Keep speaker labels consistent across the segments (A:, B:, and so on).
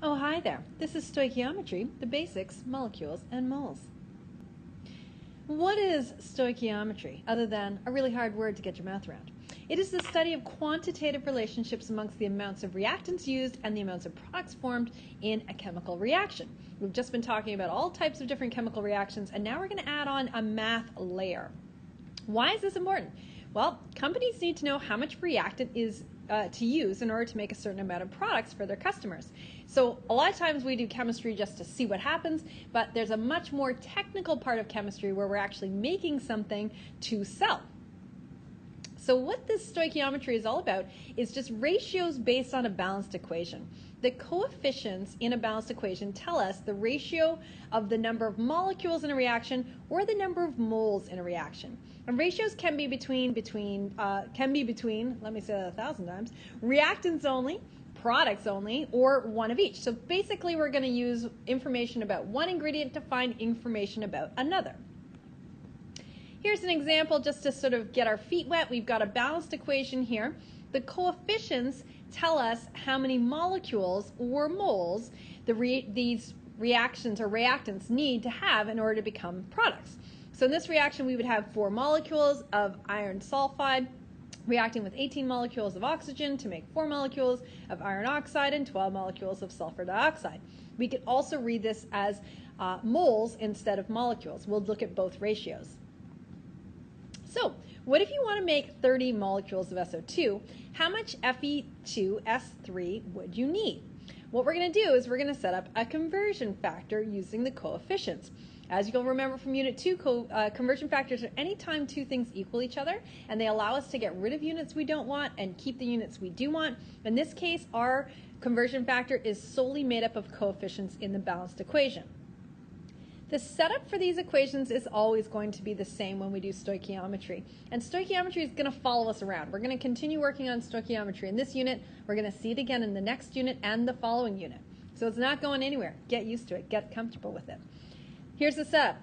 A: Oh, hi there. This is Stoichiometry, the basics, molecules, and moles. What is stoichiometry, other than a really hard word to get your mouth around? It is the study of quantitative relationships amongst the amounts of reactants used and the amounts of products formed in a chemical reaction. We've just been talking about all types of different chemical reactions, and now we're going to add on a math layer. Why is this important? Well, companies need to know how much reactant is to use in order to make a certain amount of products for their customers. So a lot of times we do chemistry just to see what happens, but there's a much more technical part of chemistry where we're actually making something to sell. So what this stoichiometry is all about is just ratios based on a balanced equation. The coefficients in a balanced equation tell us the ratio of the number of molecules in a reaction or the number of moles in a reaction. And ratios can be between, let me say that 1,000 times, reactants only, products only, or one of each. So basically we're going to use information about one ingredient to find information about another. Here's an example just to sort of get our feet wet. We've got a balanced equation here. The coefficients tell us how many molecules or moles these reactions or reactants need to have in order to become products. So in this reaction, we would have 4 molecules of iron sulfide reacting with 18 molecules of oxygen to make 4 molecules of iron oxide and 12 molecules of sulfur dioxide. We could also read this as moles instead of molecules. We'll look at both ratios. So what if you want to make 30 molecules of SO2? How much Fe2S3 would you need? What we're going to do is we're going to set up a conversion factor using the coefficients. As you'll remember from Unit 2, conversion factors are any time two things equal each other, and they allow us to get rid of units we don't want and keep the units we do want. In this case, our conversion factor is solely made up of coefficients in the balanced equation. The setup for these equations is always going to be the same when we do stoichiometry. And stoichiometry is going to follow us around. We're going to continue working on stoichiometry in this unit. We're going to see it again in the next unit and the following unit. So it's not going anywhere. Get used to it. Get comfortable with it. Here's the setup.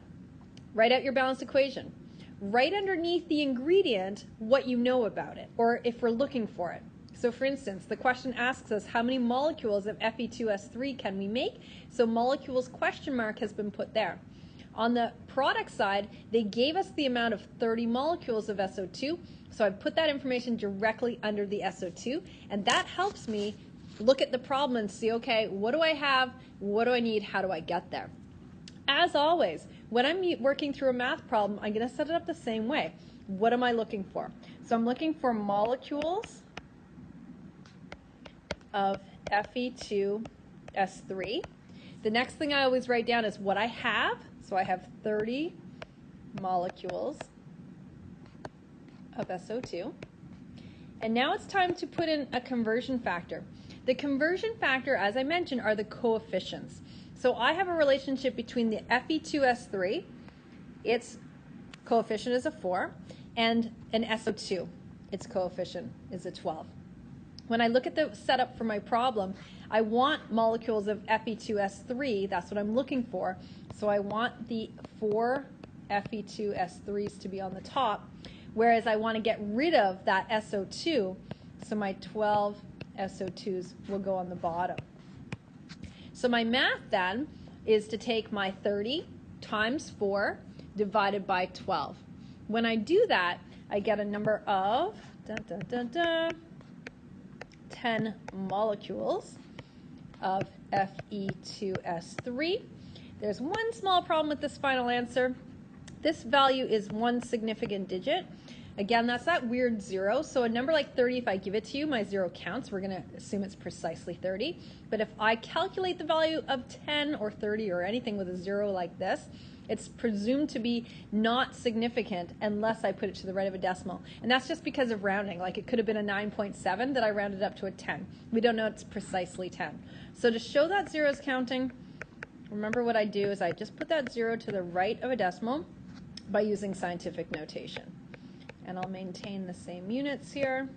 A: Write out your balanced equation. Write underneath the ingredient what you know about it, or if we're looking for it. So for instance, the question asks us how many molecules of Fe2S3 can we make? So molecules question mark has been put there. On the product side, they gave us the amount of 30 molecules of SO2. So I put that information directly under the SO2, and that helps me look at the problem and see, okay, what do I have? What do I need? How do I get there? As always, when I'm working through a math problem, I'm going to set it up the same way. What am I looking for? So I'm looking for molecules of Fe2S3. The next thing I always write down is what I have. So I have 30 molecules of SO2. And now it's time to put in a conversion factor. The conversion factor, as I mentioned, are the coefficients. So I have a relationship between the Fe2S3, its coefficient is a 4, and an SO2, its coefficient is a 12. When I look at the setup for my problem, I want molecules of Fe2S3, that's what I'm looking for. So I want the 4 Fe2S3s to be on the top, whereas I want to get rid of that SO2, so my 12 SO2s will go on the bottom. So my math then is to take my 30 times 4 divided by 12. When I do that, I get a number of 10 molecules of Fe2S3. There's one small problem with this final answer. This value is one significant digit. Again, that's that weird 0. So a number like 30, if I give it to you, my 0 counts. We're going to assume it's precisely 30. But if I calculate the value of 10 or 30 or anything with a 0 like this, it's presumed to be not significant unless I put it to the right of a decimal. And that's just because of rounding. Like it could have been a 9.7 that I rounded up to a 10. We don't know it's precisely 10. So to show that 0 is counting, remember what I do is I just put that 0 to the right of a decimal by using scientific notation. And I'll maintain the same units here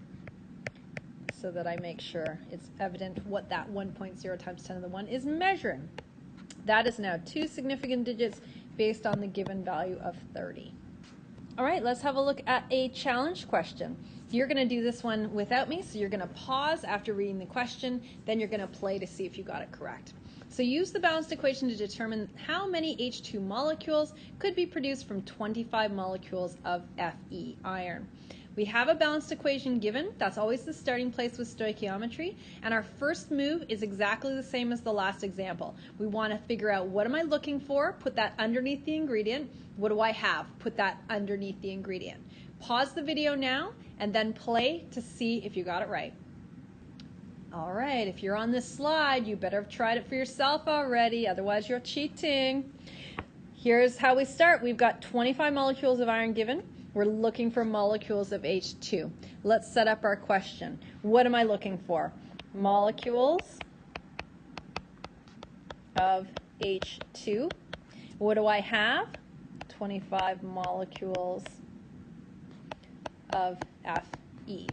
A: so that I make sure it's evident what that 1.0 times 10 to the 1 is measuring. That is now 2 significant digits based on the given value of 30. All right, let's have a look at a challenge question. You're going to do this one without me, so you're going to pause after reading the question, then you're going to play to see if you got it correct. So use the balanced equation to determine how many H2 molecules could be produced from 25 molecules of Fe iron. We have a balanced equation given. That's always the starting place with stoichiometry. And our first move is exactly the same as the last example. We want to figure out, what am I looking for? Put that underneath the ingredient. What do I have? Put that underneath the ingredient. Pause the video now and then play to see if you got it right. All right, if you're on this slide, you better have tried it for yourself already, otherwise you're cheating. Here's how we start. We've got 25 molecules of iron given. We're looking for molecules of H2. Let's set up our question. What am I looking for? Molecules of H2. What do I have? 25 molecules of Fe.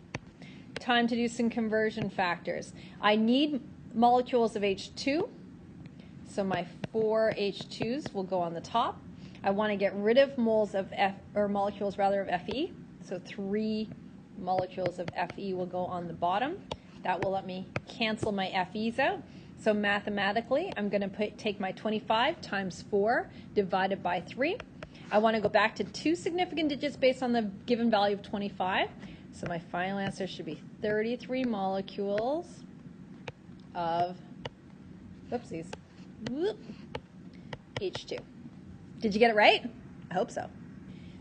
A: Time to do some conversion factors. I need molecules of H2, so my 4 H2s will go on the top. I want to get rid of molecules of Fe, so 3 molecules of Fe will go on the bottom. That will let me cancel my Fe's out. So mathematically, I'm going to take my 25 times 4 divided by 3. I want to go back to 2 significant digits based on the given value of 25. So my final answer should be 33 molecules of, whoopsies, H2. Did you get it right? I hope so.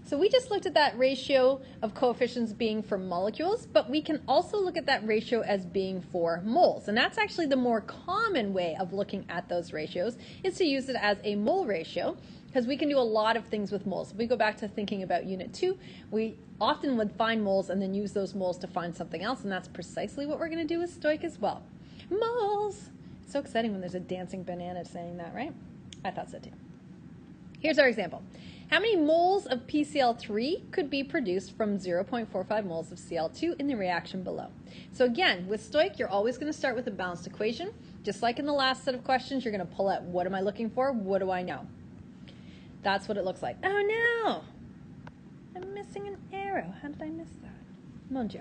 A: So we just looked at that ratio of coefficients being for molecules, but we can also look at that ratio as being for moles. And that's actually the more common way of looking at those ratios, is to use it as a mole ratio, because we can do a lot of things with moles. If we go back to thinking about Unit 2, we often would find moles and then use those moles to find something else, and that's precisely what we're going to do with Stoich as well. Moles! So exciting when there's a dancing banana saying that, right? I thought so too. Here's our example. How many moles of PCl3 could be produced from 0.45 moles of Cl2 in the reaction below? So again, with Stoich, you're always going to start with a balanced equation. Just like in the last set of questions, you're going to pull out, what am I looking for? What do I know? That's what it looks like. Oh no! I'm missing an arrow. How did I miss that? Mon Dieu.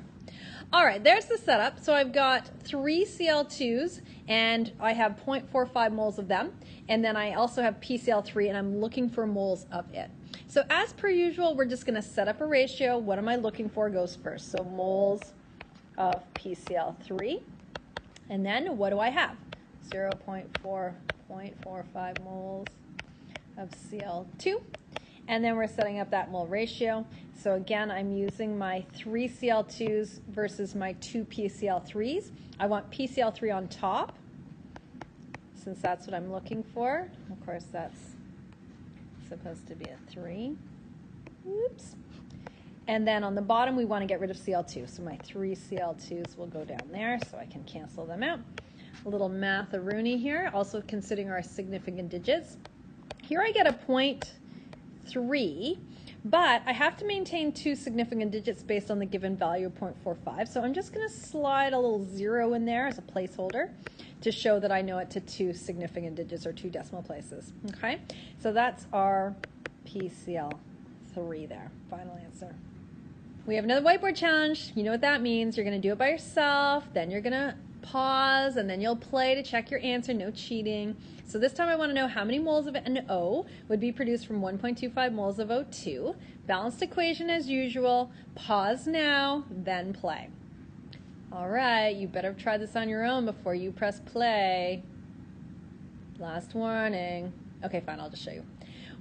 A: All right, there's the setup. So I've got 3 Cl2s, and I have 0.45 moles of them. And then I also have PCl3, and I'm looking for moles of it. So as per usual, we're just going to set up a ratio. What am I looking for goes first. So moles of PCl3. And then what do I have? 0.45 moles of Cl2. And then we're setting up that mole ratio. So again, I'm using my 3 Cl2s versus my 2 PCl3s. I want PCl3 on top, since that's what I'm looking for. Of course, that's supposed to be a 3. Oops. And then on the bottom, we want to get rid of Cl2. So my 3 Cl2s will go down there, so I can cancel them out. A little math-a-rooney here, also considering our significant digits. Here I get a 0.3, but I have to maintain 2 significant digits based on the given value of 0.45. So I'm just going to slide a little 0 in there as a placeholder to show that I know it to 2 significant digits or 2 decimal places. Okay, so that's our PCl3 there. Final answer. We have another whiteboard challenge. You know what that means. You're going to do it by yourself, then you're going to pause, and then you'll play to check your answer. No cheating. So this time I want to know how many moles of NO would be produced from 1.25 moles of O2. Balanced equation as usual. Pause now, then play. All right, you better try this on your own before you press play. Last warning. Okay, fine, I'll just show you.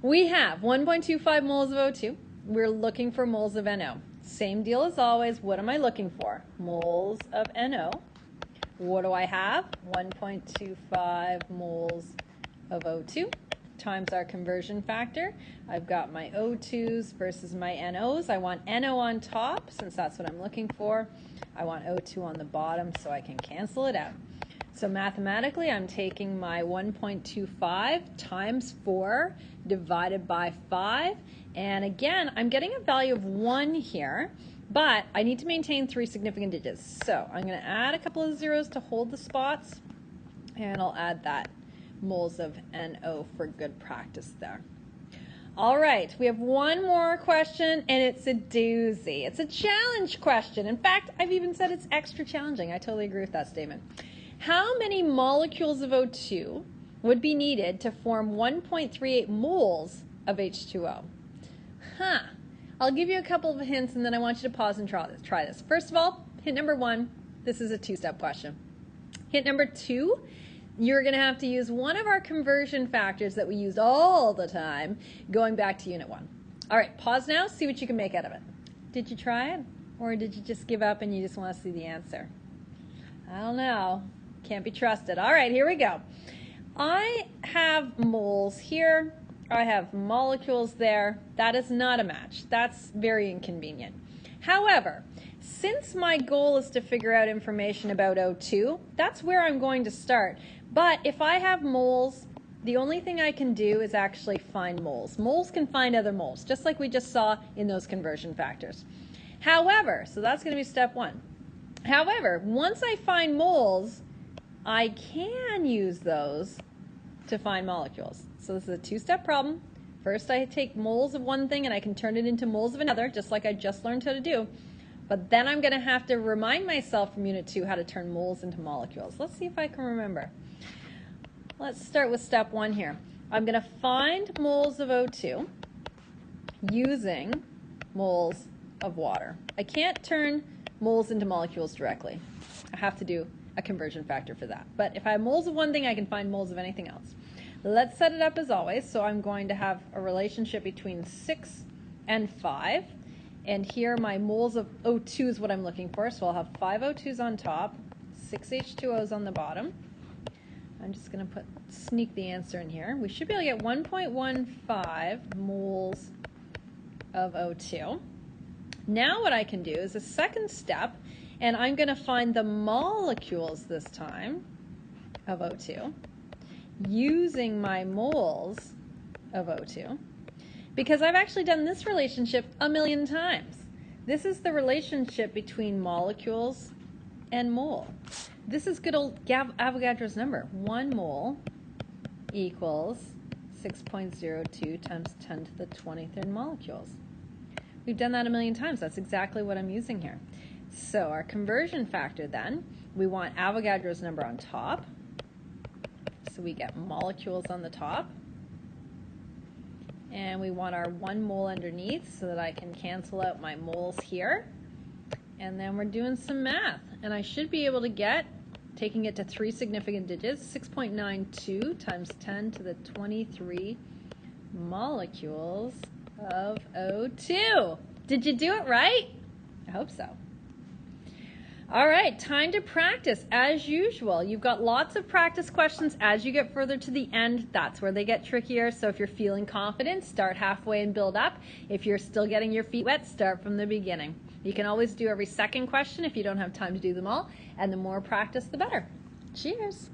A: We have 1.25 moles of O2. We're looking for moles of NO. Same deal as always. What am I looking for? Moles of NO. What do I have? 1.25 moles of O2 times our conversion factor. I've got my O2s versus my NOs. I want NO on top, since that's what I'm looking for. I want O2 on the bottom, so I can cancel it out. So mathematically, I'm taking my 1.25 times 4 divided by 5. And again, I'm getting a value of 1 here. But I need to maintain 3 significant digits. So I'm going to add a couple of zeros to hold the spots, and I'll add that moles of NO for good practice there. All right, we have one more question, and it's a doozy. It's a challenge question. In fact, I've even said it's extra challenging. I totally agree with that statement. How many molecules of O2 would be needed to form 1.38 moles of H2O? I'll give you a couple of hints, and then I want you to pause and try this. First of all, hint number one, this is a two-step question. Hint number two, you're going to have to use one of our conversion factors that we use all the time, going back to Unit 1. All right, pause now, see what you can make out of it. Did you try it? Or did you just give up and you just want to see the answer? I don't know. Can't be trusted. All right, here we go. I have moles here. I have molecules there. That is not a match. That's very inconvenient. However, since my goal is to figure out information about O2, that's where I'm going to start. But if I have moles, the only thing I can do is actually find moles. Moles can find other moles, just like we just saw in those conversion factors. However, so that's going to be step one. However, once I find moles, I can use those to find molecules. So this is a two-step problem. First, I take moles of one thing and I can turn it into moles of another, just like I just learned how to do. But then I'm going to have to remind myself from Unit 2 how to turn moles into molecules. Let's see if I can remember. Let's start with step one here. I'm going to find moles of O2 using moles of water. I can't turn moles into molecules directly. I have to do a conversion factor for that. But if I have moles of one thing, I can find moles of anything else. Let's set it up as always. So I'm going to have a relationship between 6 and 5. And here my moles of O2 is what I'm looking for. So I'll have 5 O2s on top, 6 H2Os on the bottom. I'm just going to sneak the answer in here. We should be able to get 1.15 moles of O2. Now what I can do is a second step, and I'm going to find the molecules this time of O2 using my moles of O2, because I've actually done this relationship a million times. This is the relationship between molecules and mole. This is good old Avogadro's number. 1 mole equals 6.02 times 10 to the 23rd molecules. We've done that a million times. That's exactly what I'm using here. So our conversion factor then, we want Avogadro's number on top. So we get molecules on the top. And we want our 1 mole underneath so that I can cancel out my moles here. And then we're doing some math. And I should be able to get, taking it to 3 significant digits, 6.92 times 10 to the 23 molecules of O2. Did you do it right? I hope so. All right, time to practice as usual. You've got lots of practice questions as you get further to the end. That's where they get trickier. So if you're feeling confident, start halfway and build up. If you're still getting your feet wet, start from the beginning. You can always do every second question if you don't have time to do them all. And the more practice, the better. Cheers.